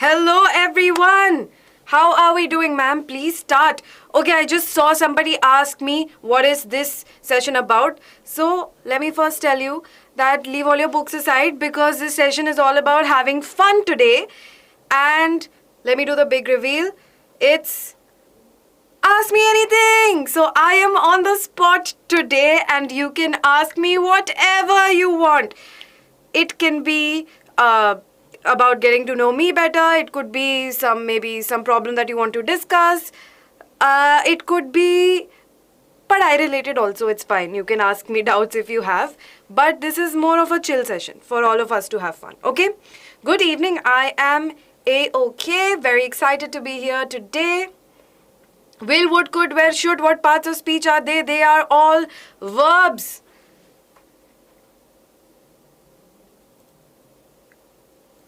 Hello everyone! How are we doing, ma'am? Please start. Okay, I just saw somebody ask me what is this session about. So, let me first tell you that leave all your books aside because this session is all about having fun today. And let me do the big reveal. It's Ask Me Anything! So, I am on the spot today and you can ask me whatever you want. It can be about getting to know me better. It could be maybe some problem that you want to discuss. It could be padhai related also. It's fine. You can ask me doubts if you have. But this is more of a chill session for all of us to have fun. Okay? Good evening. I am A-OK. Very excited to be here today. Will, would, could, where, should, what parts of speech are they? They are all verbs.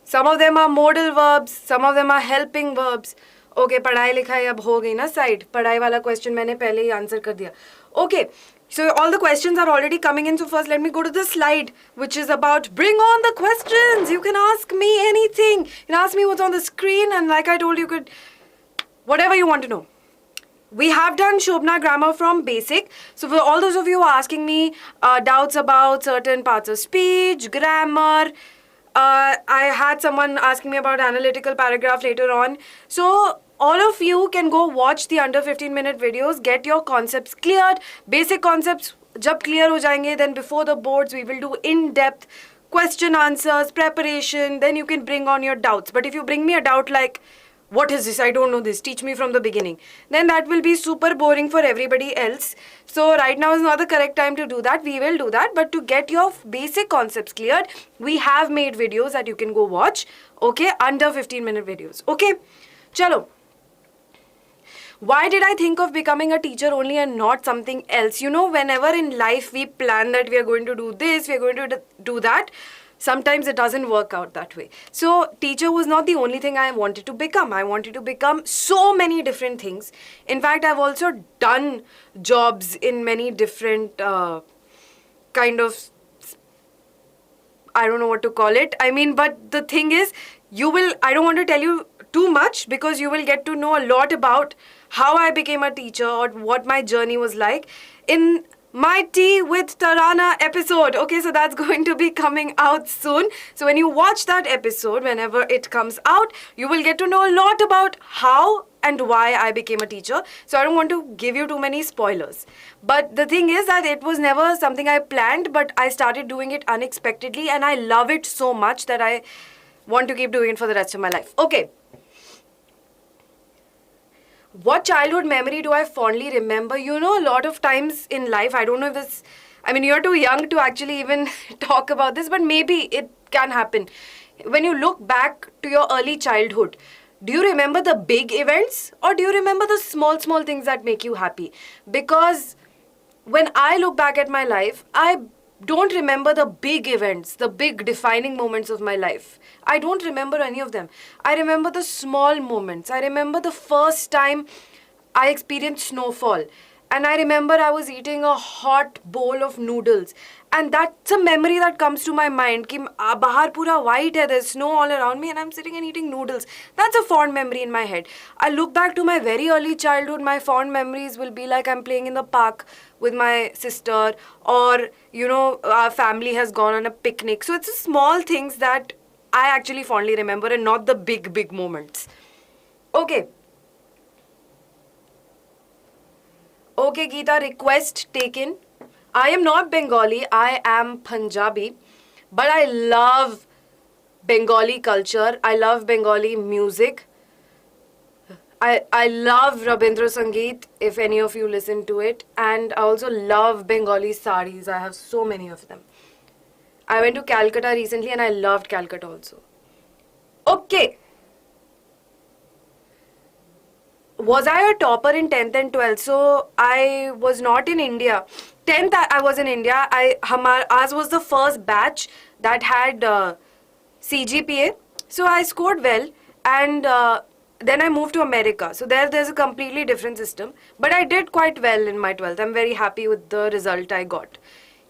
Some of them are modal verbs, some of them are helping verbs. Okay, पढ़ाई लिखाई अब हो गई ना side. पढ़ाई वाला question मैंने पहले ही answer कर दिया. Okay, so all the questions are already coming in. So first let me go to the slide, which is about bring on the questions. You can ask me anything. You can ask me what's on the screen, and like I told you, could whatever you want to know. We have done Shobna grammar from basic. So for all those of you who are asking me doubts about certain parts of speech, grammar, I had someone asking me about analytical paragraph later on. So all of you can go watch the under 15-minute videos, get your concepts cleared. Basic concepts jab clear ho jayenge, then before the boards we will do in-depth question answers, preparation, then you can bring on your doubts. But if you bring me a doubt like, what is this? I don't know this. Teach me from the beginning. Then that will be super boring for everybody else. So right now is not the correct time to do that. We will do that. But to get your basic concepts cleared, we have made videos that you can go watch. Okay? Under 15-minute videos. Okay? Chalo. Why did I think of becoming a teacher only and not something else? You know, whenever in life we plan that we are going to do this, we are going to do that, sometimes it doesn't work out that way. So teacher was not the only thing I wanted to become. I wanted to become so many different things. In fact, I've also done jobs in many different kind of, I don't know what to call it. I mean, but the thing is, I don't want to tell you too much because you will get to know a lot about how I became a teacher or what my journey was like in my Tea with Tarana episode. Okay, so that's going to be coming out soon. So when you watch that episode, whenever it comes out, you will get to know a lot about how and why I became a teacher. So I don't want to give you too many spoilers. But the thing is that it was never something I planned, but I started doing it unexpectedly and I love it so much that I want to keep doing it for the rest of my life. Okay. What childhood memory do I fondly remember? You know, a lot of times in life, I don't know if this, I mean, you're too young to actually even talk about this, but maybe it can happen. When you look back to your early childhood, do you remember the big events or do you remember the small things that make you happy? Because when I look back at my life, I don't remember the big events, the big defining moments of my life. I don't remember any of them. I remember the small moments. I remember the first time I experienced snowfall. And I remember I was eating a hot bowl of noodles. And that's a memory that comes to my mind. Ki bahar pura white hai, there's snow all around me and I'm sitting and eating noodles. That's a fond memory in my head. I look back to my very early childhood, my fond memories will be like I'm playing in the park with my sister or, you know, our family has gone on a picnic. So it's the small things that I actually fondly remember and not the big moments. Okay. Okay, Geeta, request taken. I am not Bengali, I am Punjabi, but I love Bengali culture. I love Bengali music. I love Rabindra Sangeet, if any of you listen to it. And I also love Bengali saris. I have so many of them. I went to Calcutta recently and I loved Calcutta also. Okay. Was I a topper in 10th and 12th? So I was not in India. 10th I was in India. Ours was the first batch that had CGPA. So I scored well and then I moved to America. So there's a completely different system. But I did quite well in my 12th. I'm very happy with the result I got.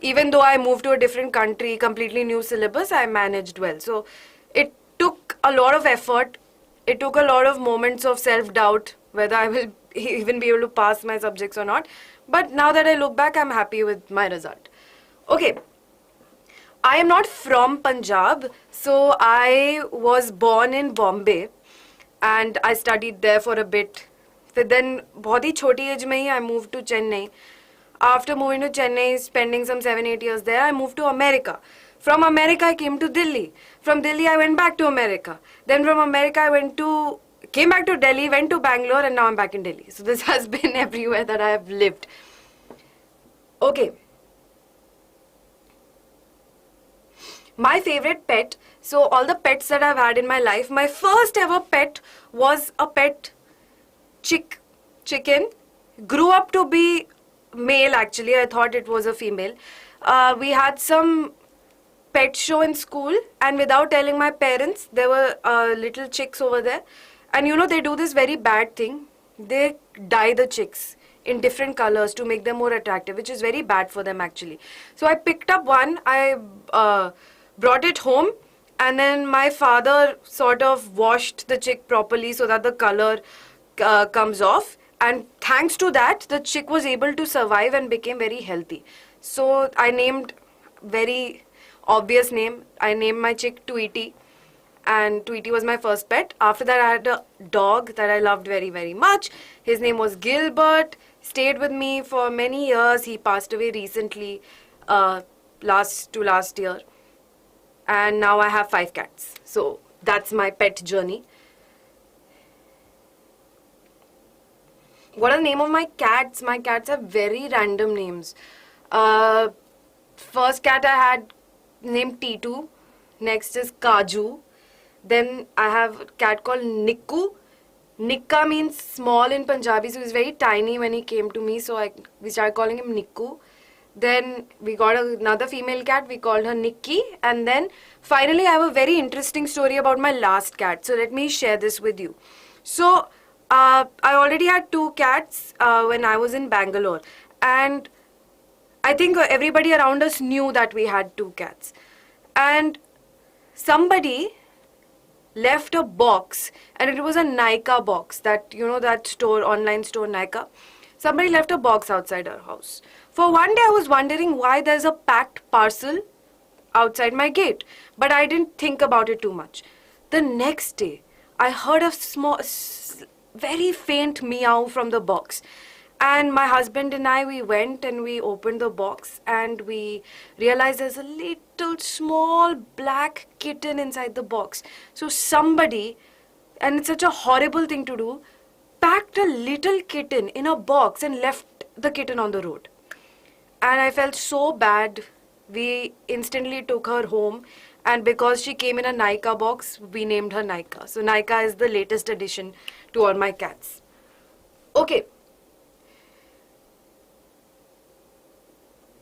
Even though I moved to a different country, completely new syllabus, I managed well. So it took a lot of effort it took a lot of moments of self-doubt whether I will even be able to pass my subjects or not. But now that I look back, I'm happy with my result. Okay. I am not from Punjab, so I was born in Bombay and I studied there for a bit. Then, बहुत ही छोटी age में ही I moved to Chennai. After moving to Chennai, spending some 7-8 years there, I moved to America. From America, I came to Delhi. From Delhi, I went back to America. Then from America, came back to Delhi, went to Bangalore, and now I'm back in Delhi. So this has been everywhere that I have lived. Okay. My favorite pet, so all the pets that I've had in my life, my first ever pet was a pet chicken. Grew up to be male actually, I thought it was a female. We had some pet show in school and without telling my parents, there were little chicks over there. And you know, they do this very bad thing. They dye the chicks in different colors to make them more attractive, which is very bad for them actually. So I picked up one, I brought it home, and then my father sort of washed the chick properly so that the color comes off, and thanks to that the chick was able to survive and became very healthy. So I named, very obvious name, I named my chick Tweety, and Tweety was my first pet. After that I had a dog that I loved very, very much. His name was Gilbert, stayed with me for many years. He passed away recently, last year. And now I have 5 cats. So that's my pet journey. What are the name of my cats? My cats have very random names. First cat I had named T2. Next is Kaju. Then I have a cat called Nikku. Nikka means small in Punjabi, so he's very tiny when he came to me, so we started calling him Nikku. Then we got another female cat, we called her Nikki. And then finally I have a very interesting story about my last cat. So let me share this with you. So I already had 2 cats when I was in Bangalore. And I think everybody around us knew that we had 2 cats. And somebody left a box, and it was a Nykaa box, that, you know, that store, online store Nykaa. Somebody left a box outside our house. For one day I was wondering why there's a packed parcel outside my gate, but I didn't think about it too much. The next day I heard a small, very faint meow from the box. And my husband and I, we went and we opened the box and we realized there's a little small black kitten inside the box. So somebody, and it's such a horrible thing to do, packed a little kitten in a box and left the kitten on the road. And I felt so bad. We instantly took her home, and because she came in a Nykaa box, we named her Nykaa. So Nykaa is the latest addition to all my cats. Okay.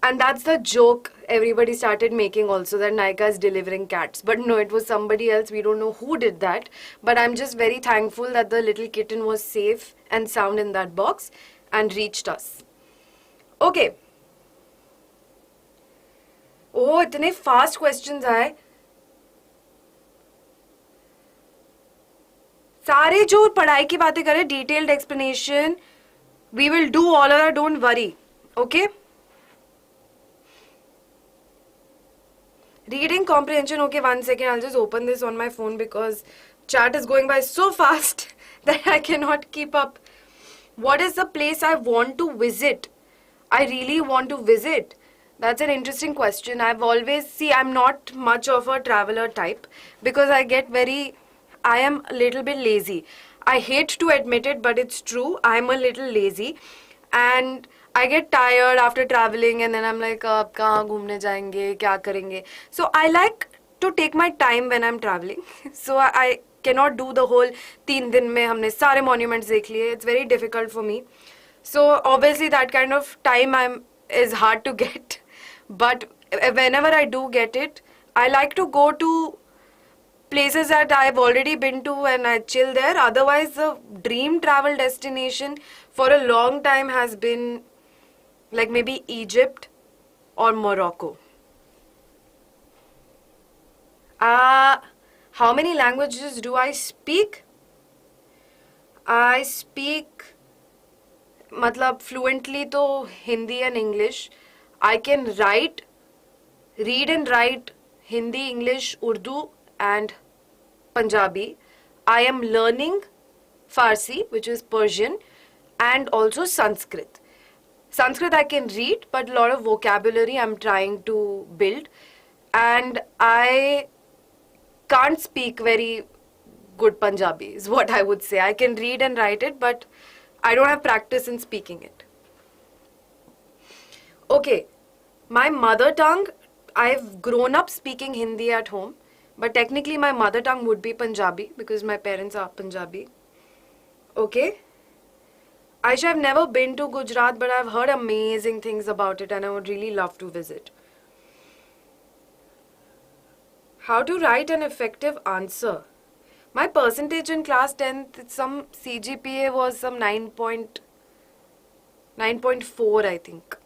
And that's the joke everybody started making also, that Nykaa is delivering cats. But no, it was somebody else. We don't know who did that. But I'm just very thankful that the little kitten was safe and sound in that box and reached us. Okay. Oh, इतने fast questions आए. सारे जो पढ़ाई की बातें करें, detailed explanation, we will do all of that, don't worry. Okay? Reading comprehension, okay, 1 second, I'll just open this on my phone because chat is going by so fast that I cannot keep up. What is the place I want to visit? I really want to visit. That's an interesting question. I've always, I'm not much of a traveler type because I am a little bit lazy. I hate to admit it, but it's true. I'm a little lazy and I get tired after traveling and then I'm like, kahan ghumne jayenge, kya karenge? So I like to take my time when I'm traveling. So I cannot do the whole 3 din mein humne sare monuments dekh liye. It's very difficult for me. So obviously that kind of time is hard to get. But whenever I do get it, I like to go to places that I've already been to and I chill there. Otherwise, the dream travel destination for a long time has been like maybe Egypt or Morocco. How many languages do I speak? I speak मतलब fluently तो Hindi and English. I can read and write Hindi, English, Urdu and Punjabi. I am learning Farsi, which is Persian, and also Sanskrit. Sanskrit I can read, but a lot of vocabulary I'm trying to build. And I can't speak very good Punjabi, is what I would say. I can read and write it, but I don't have practice in speaking it. Okay, my mother tongue, I've grown up speaking Hindi at home, but technically my mother tongue would be Punjabi because my parents are Punjabi. Okay? Aisha, I've never been to Gujarat, but I've heard amazing things about it and I would really love to visit. How to write an effective answer? My percentage in class 10th, some CGPA was some 9.4, I think,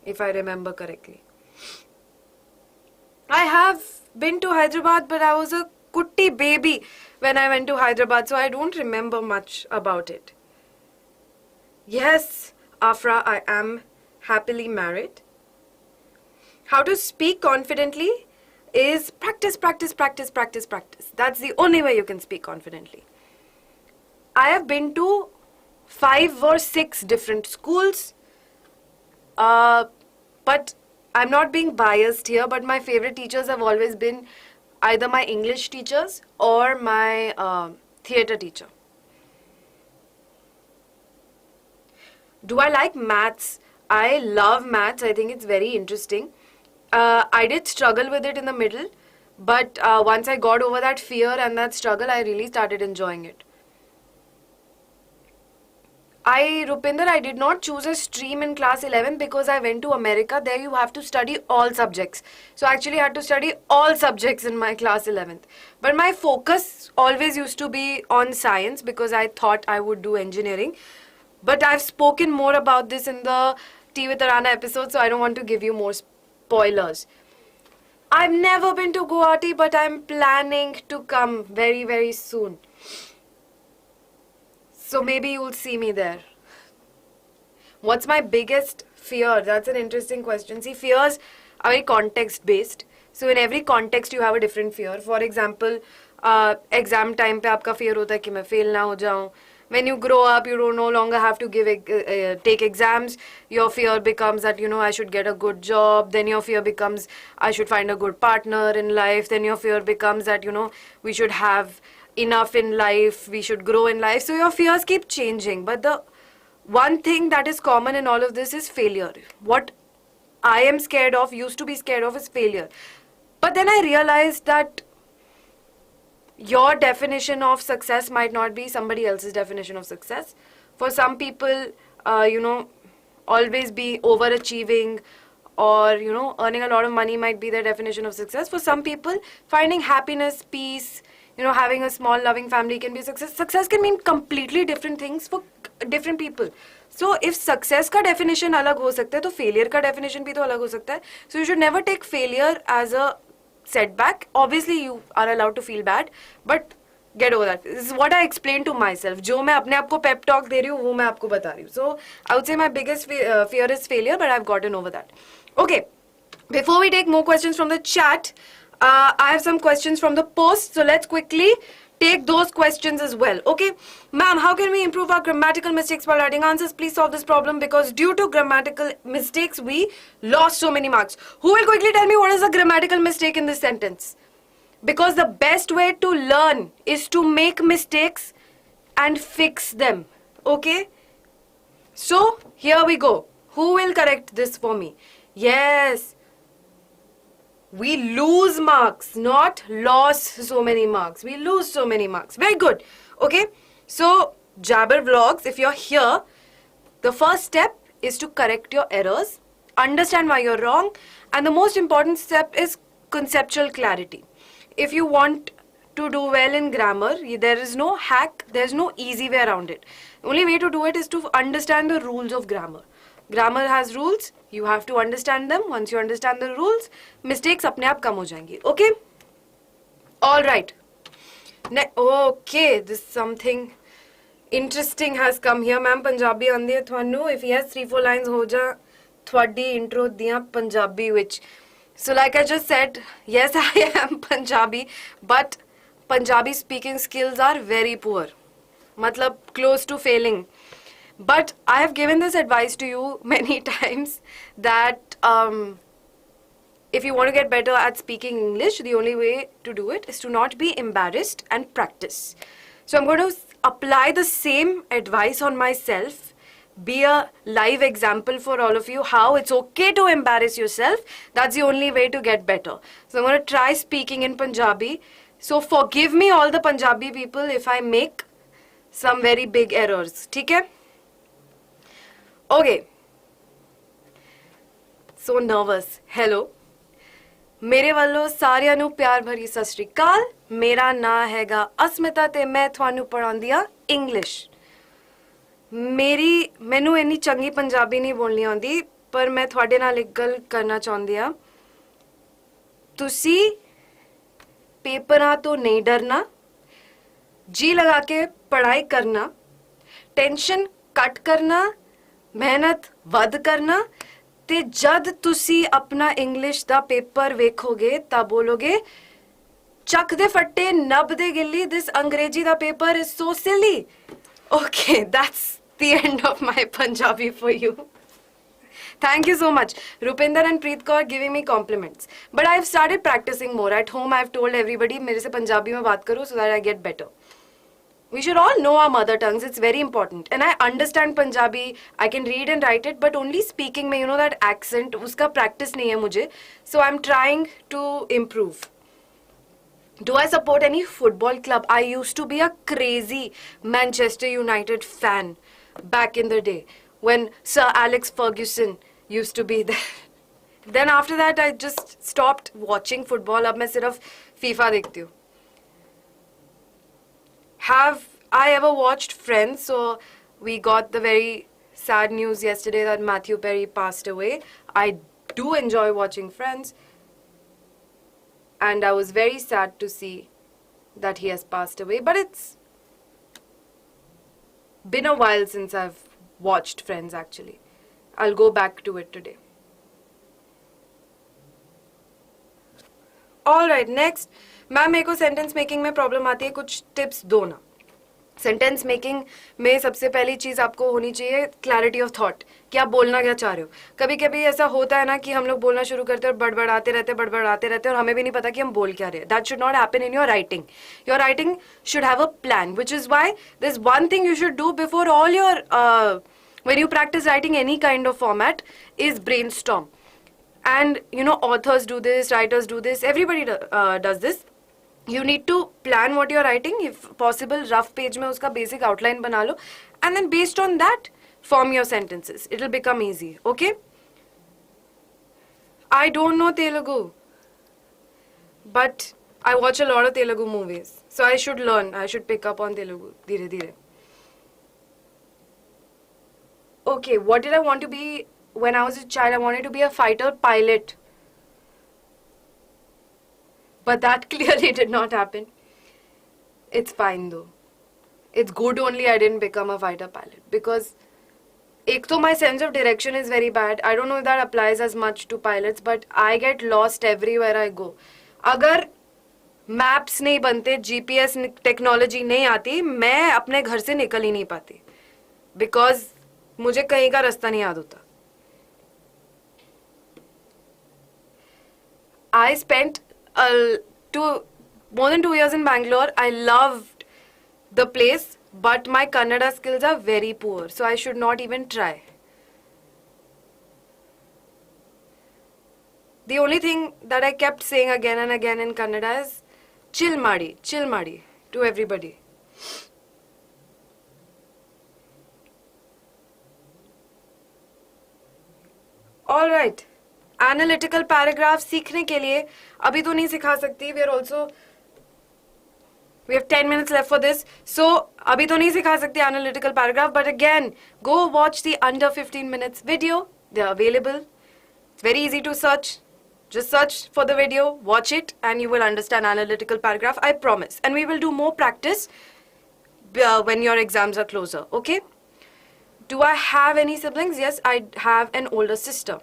if I remember correctly. I have been to Hyderabad, but I was a kutti baby when I went to Hyderabad, so I don't remember much about it. Yes, Afra, I am happily married. How to speak confidently is practice, practice, practice, practice, practice. That's the only way you can speak confidently. I have been to 5 or 6 different schools, but I'm not being biased here, but my favorite teachers have always been either my English teachers or my theatre teacher. Do I like maths? I love maths. I think it's very interesting. I did struggle with it in the middle, but once I got over that fear and that struggle, I really started enjoying it. Rupinder, I did not choose a stream in class 11 because I went to America. There you have to study all subjects. So I actually had to study all subjects in my class 11th. But my focus always used to be on science because I thought I would do engineering. But I've spoken more about this in the Tea with Arana episode, so I don't want to give you more spoilers. I've never been to Guwahati, but I'm planning to come very, very soon. So maybe you'll see me there. What's my biggest fear? That's an interesting question. See, fears are very context-based. So in every context, you have a different fear. For example, exam time पे आपका fear होता है कि मैं fail ना हो जाऊँ. When you grow up, you don't no longer have to take exams. Your fear becomes that, I should get a good job. Then your fear becomes, I should find a good partner in life. Then your fear becomes that, we should have enough in life. We should grow in life. So your fears keep changing. But the one thing that is common in all of this is failure. What I am scared of, used to be scared of, is failure. But then I realized that your definition of success might not be somebody else's definition of success. For some people, always be overachieving or, earning a lot of money might be their definition of success. For some people, finding happiness, peace, having a small loving family can be success. Success can mean completely different things for different people. So if success का definition अलग हो सकता है, तो failure का definition भी तो अलग हो सकता है. So you should never take failure as a setback. Obviously you are allowed to feel bad, but get over that. This is what I explained to myself. जो मैं अपने आप को pep talk दे रही हूँ, वो मैं आपको बता रही हूँ. So I would say my biggest fear is failure, but I've gotten over that. Okay, before we take more questions from the chat, I have some questions from the post. So let's quickly take those questions as well. Okay, ma'am, how can we improve our grammatical mistakes while writing answers? Please solve this problem because due to grammatical mistakes, we lost so many marks. Who will quickly tell me what is a grammatical mistake in this sentence? Because the best way to learn is to make mistakes and fix them. Okay? So, here we go. Who will correct this for me? Yes. We lose marks, not lost so many marks. We lose so many marks. Very good. Okay. So, Jabber Vlogs, if you're here, the first step is to correct your errors, understand why you're wrong, and the most important step is conceptual clarity. If you want to do well in grammar, there is no hack, there's no easy way around it. The only way to do it is to understand the rules of grammar. Grammar has rules, you have to understand them. Once you understand the rules, mistakes अपने आप कम हो जाएंगी. Okay? All right. Okay, this is something Interesting has come here. Ma'am, Punjabi आंदी है थोनू. If he has 3-4 lines हो जा थोड़ी intro दिया Punjabi which. So like I just said, yes I am Punjabi, but Punjabi speaking skills are very poor. Matlab close to failing. But I have given this advice to you many times that if you want to get better at speaking English, the only way to do it is to not be embarrassed and practice. So I'm going to apply the same advice on myself, be a live example for all of you how it's okay to embarrass yourself. That's the only way to get better. So I'm going to try speaking in Punjabi. So forgive me all the Punjabi people if I make some very big errors. ठीक है? Okay. So nervous. Hello. ਮੇਰੇ ਵੱਲੋਂ ਸਾਰਿਆਂ ਨੂੰ ਪਿਆਰ ਭਰੀ ਸਤਿ ਸ਼੍ਰੀ ਅਕਾਲ. ਮੇਰਾ ਨਾਂ ਹੈਗਾ ਅਸਮਿਤਾ ਤੇ ਮੈਂ ਤੁਹਾਨੂੰ ਪੜ੍ਹਾਉਂਦੀ ਆ ਇੰਗਲਿਸ਼. ਮੈਨੂੰ ਇੰਨੀ ਚੰਗੀ ਪੰਜਾਬੀ ਨਹੀਂ ਬੋਲਣੀ ਆਉਂਦੀ, ਪਰ ਮੈਂ ਤੁਹਾਡੇ ਨਾਲ ਇੱਕ ਗੱਲ ਕਰਨਾ ਚਾਹੁੰਦੀ ਆ. ਤੁਸੀਂ ਪੇਪਰਾਂ ਤੋਂ ਨਹੀਂ ਡਰਨਾ, ਜੀ ਲਗਾ ਕੇ ਪੜ੍ਹਾਈ ਕਰਨਾ, ਟੈਨਸ਼ਨ ਘੱਟ ਕਰਨਾ, ਮਿਹਨਤ ਵੱਧ ਕਰਨਾ, ਤੇ ਜਦ ਤੁਸੀਂ ਆਪਣਾ ਇੰਗਲਿਸ਼ ਦਾ ਪੇਪਰ ਵੇਖੋਗੇ ਤਾਂ ਬੋਲੋਗੇ ਚੱਕ ਦੇ ਫੱਟੇ ਨਬ ਦੇ ਗਿੱਲੀ, ਦਿਸ ਅੰਗਰੇਜ਼ੀ ਦਾ paper is so silly. Okay, that's the end of my Punjabi for you. Thank you so much. Rupinder and Preet Kaur giving me compliments. But I've started practicing more. At home I've told everybody मेरे से पंजाबी में बात करो so that I get better. We should all know our mother tongues. It's very important. And I understand Punjabi. I can read and write it. But only speaking में, you know, that accent, उसका practice नहीं है मुझे. So I'm trying to improve. Do I support any football club? I used to be a crazy Manchester United fan back in the day when Sir Alex Ferguson used to be there. Then after that I just stopped watching football. अब मैं सिर्फ FIFA देखती हूँ. Have I ever watched Friends? So we got the very sad news yesterday that Matthew Perry passed away. I do enjoy watching Friends. And I was very sad to see that he has passed away. But it's been a while since I've watched Friends actually. I'll go back to it today. Alright, next. Ma'am मेरे को sentence making में problem आती है, कुछ tips दो ना. Sentence making में सबसे पहली चीज़ आपको होनी चाहिए क्लैरिटी ऑफ थॉट, कि आप बोलना क्या चाह रहे हो. कभी कभी ऐसा होता है ना कि हम लोग बोलना शुरू करते हैं और बड़बड़ाते रहते हैं और हमें भी नहीं पता कि हम बोल क्या रहे हैं. That should not happen in your writing. Your writing should have a plan, which is why this one thing you should do before all your when you practice writing any kind of format is brainstorm. And you know, authors do this, writers do this, everybody does this. You need to plan what you're writing. If possible, rough page में उसका basic outline बना लो, and then based on that, form your sentences. It'll become easy, okay? I don't know Telugu, but I watch a lot of Telugu movies, so I should learn. I should pick up on Telugu, धीरे धीरे. Okay, what did I want to be when I was a child? I wanted to be a fighter pilot. But that clearly did not happen. It's fine though. It's good only I didn't become a fighter pilot. Because ek to my sense of direction is very bad. I don't know if that applies as much to pilots, but I get lost everywhere I go. अगर maps नहीं बनते, GPS technology नहीं आती, मैं अपने घर से निकल ही नहीं पाती. Because मुझे कहीं का रास्ता नहीं याद होता. I spent more than 2 years in Bangalore. I loved the place, but my Kannada skills are very poor, so I should not even try. The only thing that I kept saying again and again in Kannada is chill madi to everybody. All right. Analytical paragraph सीखने के लिए अभी तो नहीं सिखा सकती. We have 10 minutes left for this. So अभी तो नहीं सिखा सकती analytical paragraph. But again, go watch the under 15 minutes video. They are available. It's very easy to search. Just search for the video, watch it, and you will understand analytical paragraph. I promise. And we will do more practice when your exams are closer. Okay? Do I have any siblings? Yes, I have an older sister.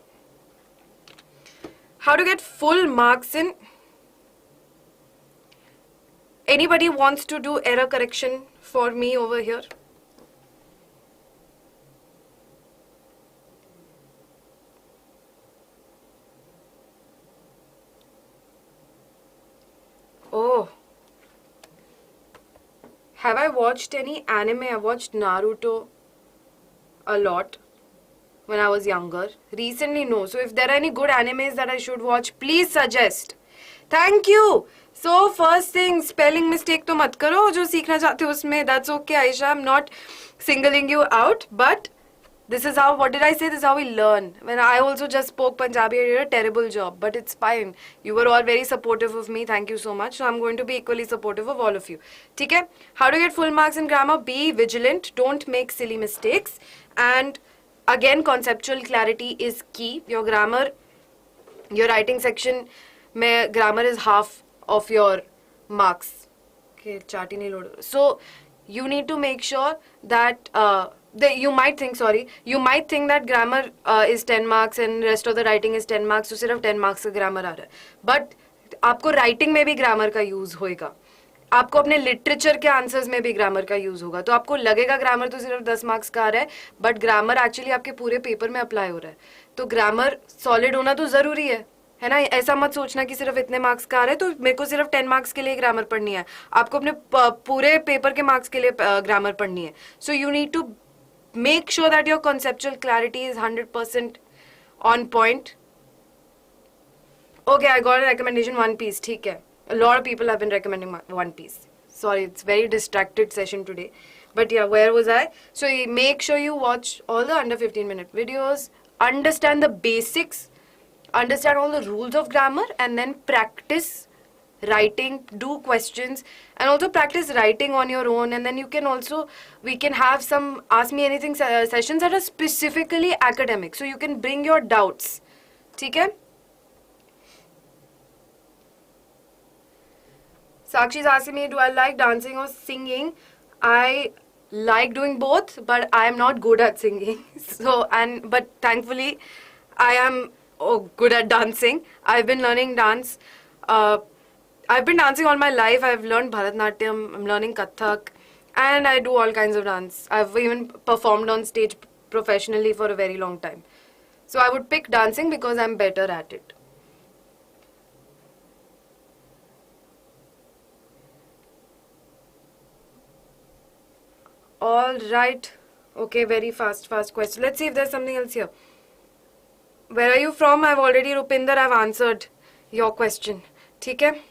How to get full marks in? Anybody wants to do error correction for me over here? Oh. Have I watched any anime? I watched Naruto a lot when I was younger. Recently, no. So if there are any good animes that I should watch, please suggest. Thank you. So first thing, spelling mistake तो मत करो. जो सीखना चाहते हो उसमें, that's okay, Aisha. I'm not singling you out, but this is how, what did I say? This is how we learn. When I also just spoke Punjabi, I did a terrible job, but it's fine. You were all very supportive of me. Thank you so much. So I'm going to be equally supportive of all of you. Okay? How to get full marks in grammar? Be vigilant. Don't make silly mistakes. And again, conceptual clarity is key. Your grammar, your writing section, grammar is half of your marks. Okay, chart ही नहीं load. So you need to make sure that you might think that grammar is 10 marks and rest of the writing is 10 marks. तो सिर्फ 10 marks का grammar आ रहा है. But आपको writing में भी grammar का use होएगा. आपको अपने लिटरेचर के आंसर्स में भी ग्रामर का यूज होगा. तो आपको लगेगा ग्रामर तो सिर्फ 10 मार्क्स का आ रहा है, बट ग्रामर एक्चुअली आपके पूरे पेपर में अप्लाई हो रहा है. तो ग्रामर सॉलिड होना तो जरूरी है ना. ऐसा मत सोचना कि सिर्फ इतने मार्क्स का आ रहा है तो मेरे को सिर्फ 10 मार्क्स के लिए ग्रामर पढ़नी है. आपको अपने पूरे पेपर के मार्क्स के लिए ग्रामर पढ़नी है. So you need to make sure that your conceptual clarity is 100% on point. Okay, I got a recommendation one piece. ठीक है. A lot of people have been recommending One Piece. Sorry, it's very distracted session today. But yeah, where was I? So make sure you watch all the under 15-minute videos, understand the basics, understand all the rules of grammar, and then practice writing, do questions, and also practice writing on your own. And then you can also, we can have some Ask Me Anything sessions that are specifically academic. So you can bring your doubts. Okay? Sakshi's asking me, do I like dancing or singing? I like doing both, but I am not good at singing. But thankfully, I am good at dancing. I've been learning dance. I've been dancing all my life. I've learned Bharatanatyam. I'm learning Kathak, and I do all kinds of dance. I've even performed on stage professionally for a very long time. So I would pick dancing because I'm better at it. All right. Okay, very fast question. Let's see if there's something else here. Where are you from? I've already, Rupinder, I've answered your question. Okay?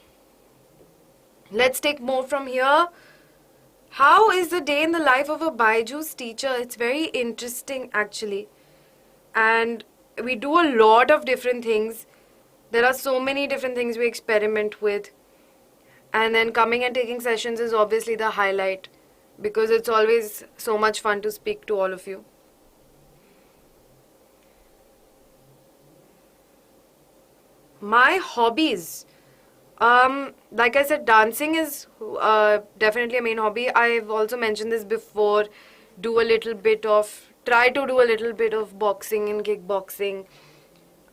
Let's take more from here. How is the day in the life of a BYJU'S teacher? It's very interesting, actually. And we do a lot of different things. There are so many different things we experiment with. And then coming and taking sessions is obviously the highlight, because it's always so much fun to speak to all of you. My hobbies. Like I said, dancing is definitely a main hobby. I've also mentioned this before. Try to do a little bit of boxing and kickboxing.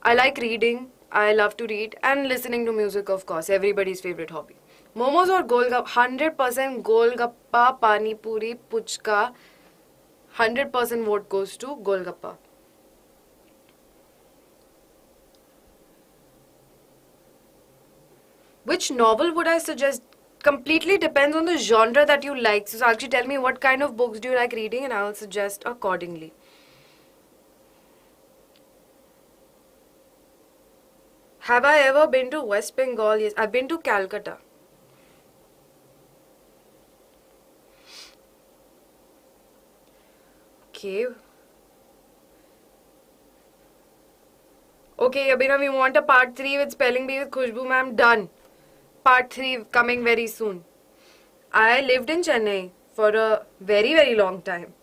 I like reading. I love to read. And listening to music, of course. Everybody's favorite hobby. Momos or golgappa? 100% golgappa, pani puri, puchka. 100% vote goes to golgappa. Which novel would I suggest? Completely depends on the genre that you like. So actually tell me what kind of books do you like reading and I will suggest accordingly. Have I ever been to West Bengal? Yes, I've been to Calcutta. Okay. Okay, Abhinav, we want a part 3 with spelling bee with Khushbu ma'am. Done. Part 3 coming very soon. I lived in Chennai for a very, very long time.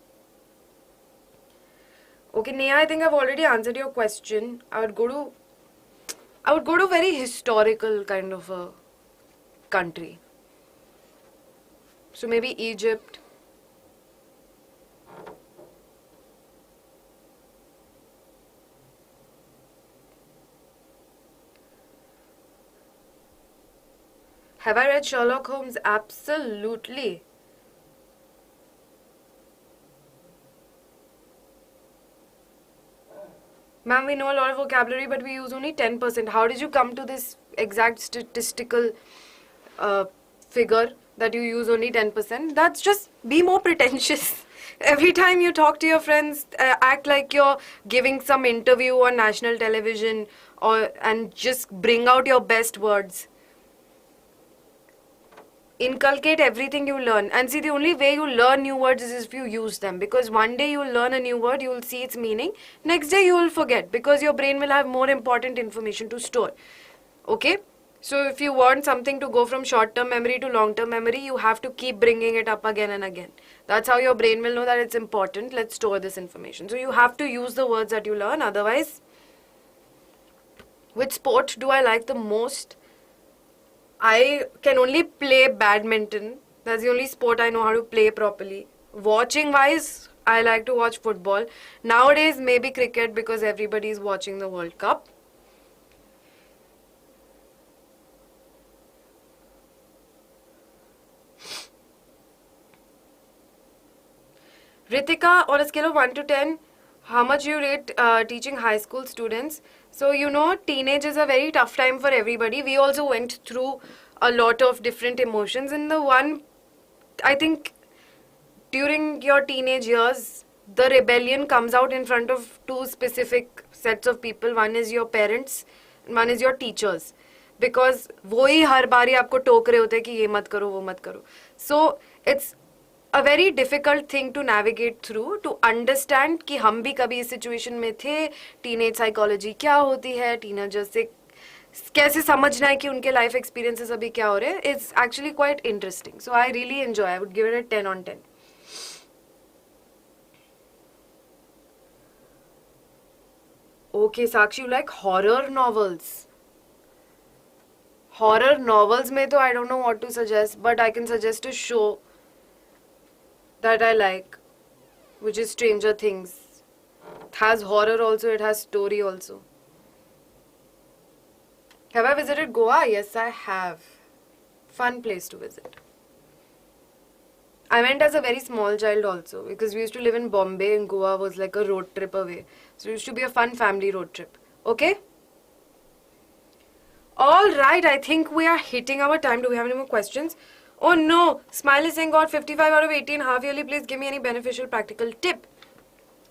Okay, Neha, I think I've already answered your question. I would go to very historical kind of a country. So maybe Egypt, Have I read Sherlock Holmes? Absolutely. Ma'am, we know a lot of vocabulary, but we use only 10%. How did you come to this exact statistical figure that you use only 10%? That's just, be more pretentious. Every time you talk to your friends, act like you're giving some interview on national television, and just bring out your best words. Inculcate everything you learn. And see, the only way you learn new words is if you use them. Because one day you'll learn a new word, you'll see its meaning. Next day you will forget, because your brain will have more important information to store. Okay? So if you want something to go from short-term memory to long-term memory, you have to keep bringing it up again and again. That's how your brain will know that it's important. Let's store this information. So you have to use the words that you learn. Otherwise, which sport do I like the most? I can only play badminton. That's the only sport I know how to play properly. Watching wise, I like to watch football. Nowadays, maybe cricket, because everybody is watching the World Cup. Ritika, on a scale of 1 to 10, how much you rate teaching high school students? So, you know, teenage is a very tough time for everybody. We also went through a lot of different emotions. And the one, I think, during your teenage years, the rebellion comes out in front of two specific sets of people. One is your parents, and one is your teachers. Because वो ही हर बारी आपको टोक रहे होते हैं कि ये मत करो, वो मत करो. So, it's a very difficult thing to navigate through, to understand कि हम भी कभी इस situation में थे, teenage psychology क्या होती है, teenagers से कैसे समझना है कि उनके life experiences अभी क्या हो रहे हैं. It's actually quite interesting. So I really enjoy. I would give it a 10 on 10. Okay, Sakshi, you like horror novels. Horror novels में तो I don't know what to suggest, but I can suggest a show that I like, which is Stranger Things. It has horror also, it has story also. Have I visited Goa? Yes, I have. Fun place to visit. I went as a very small child also, because we used to live in Bombay and Goa was like a road trip away. So it used to be a fun family road trip. Okay? Alright, I think we are hitting our time. Do we have any more questions? Oh no, Smile is saying got 55 out of 80 half yearly. Please give me any beneficial practical tip.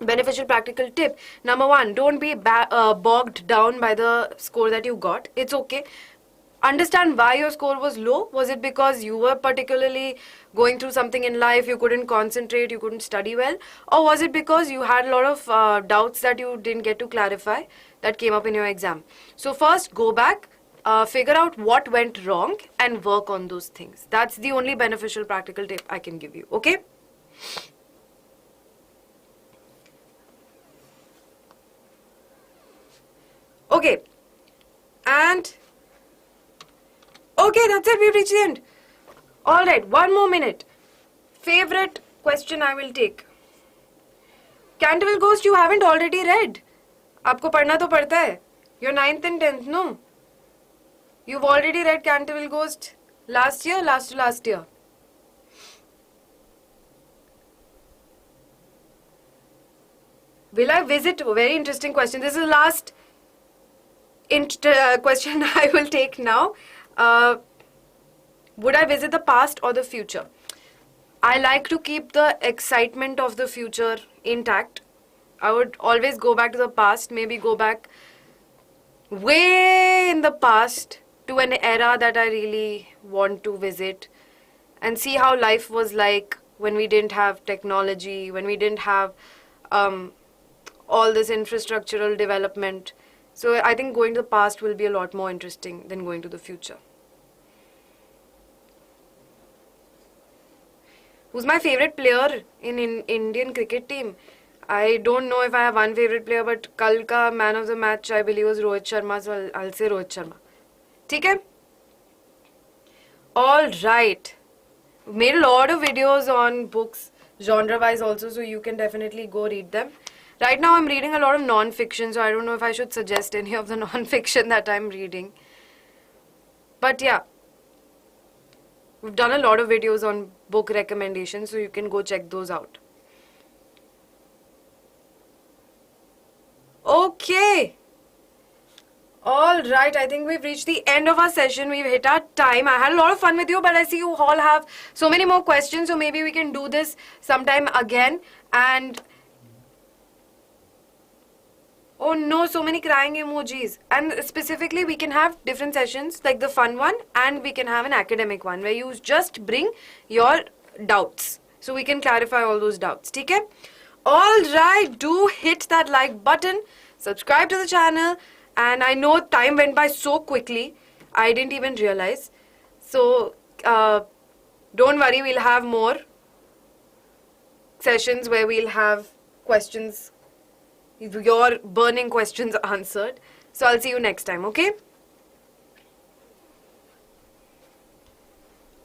Beneficial practical tip. Number one, don't be bogged down by the score that you got. It's okay. Understand why your score was low. Was it because you were particularly going through something in life, you couldn't concentrate, you couldn't study well? Or was it because you had a lot of doubts that you didn't get to clarify that came up in your exam? So first, go back. Figure out what went wrong and work on those things. That's the only beneficial practical tip I can give you. Okay? Okay. And okay, that's it. We've reached the end. Alright, one more minute. Favorite question I will take. Canterville Ghost you haven't already read. आपको पढ़ना तो पड़ता है. You're 9th and 10th, no? You've already read Canterville Ghost last year, last year. Will I visit? Very interesting question. This is the last question I will take now. Would I visit the past or the future? I like to keep the excitement of the future intact. I would always go back to the past, maybe go back way in the past to an era that I really want to visit and see how life was like when we didn't have technology, when we didn't have all this infrastructural development. So I think going to the past will be a lot more interesting than going to the future. Who's my favorite player in Indian cricket team? I don't know if I have one favorite player, but kal ka man of the match I believe was Rohit Sharma, so I'll say Rohit Sharma. ठीक है? All right. Made a lot of videos on books, genre-wise also, so you can definitely go read them. Right now I'm reading a lot of non-fiction, so I don't know if I should suggest any of the non-fiction that I'm reading. But yeah. We've done a lot of videos on book recommendations, so you can go check those out. Okay. All right, I think we've reached the end of our session. We've hit our time. I had a lot of fun with you, but I see you all have so many more questions, so maybe we can do this sometime again. And oh no, so many crying emojis. And specifically, we can have different sessions, like the fun one, and we can have an academic one where you just bring your doubts. So we can clarify all those doubts. Okay? All right, do hit that like button, subscribe to the channel. And I know time went by so quickly, I didn't even realize. So, don't worry, we'll have more sessions where we'll have questions, your burning questions answered. So, I'll see you next time, okay?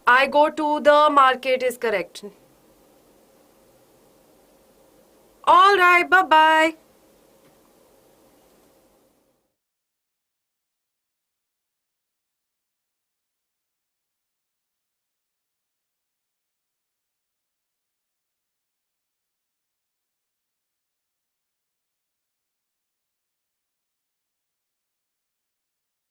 I go to the market is correct. Alright, bye-bye.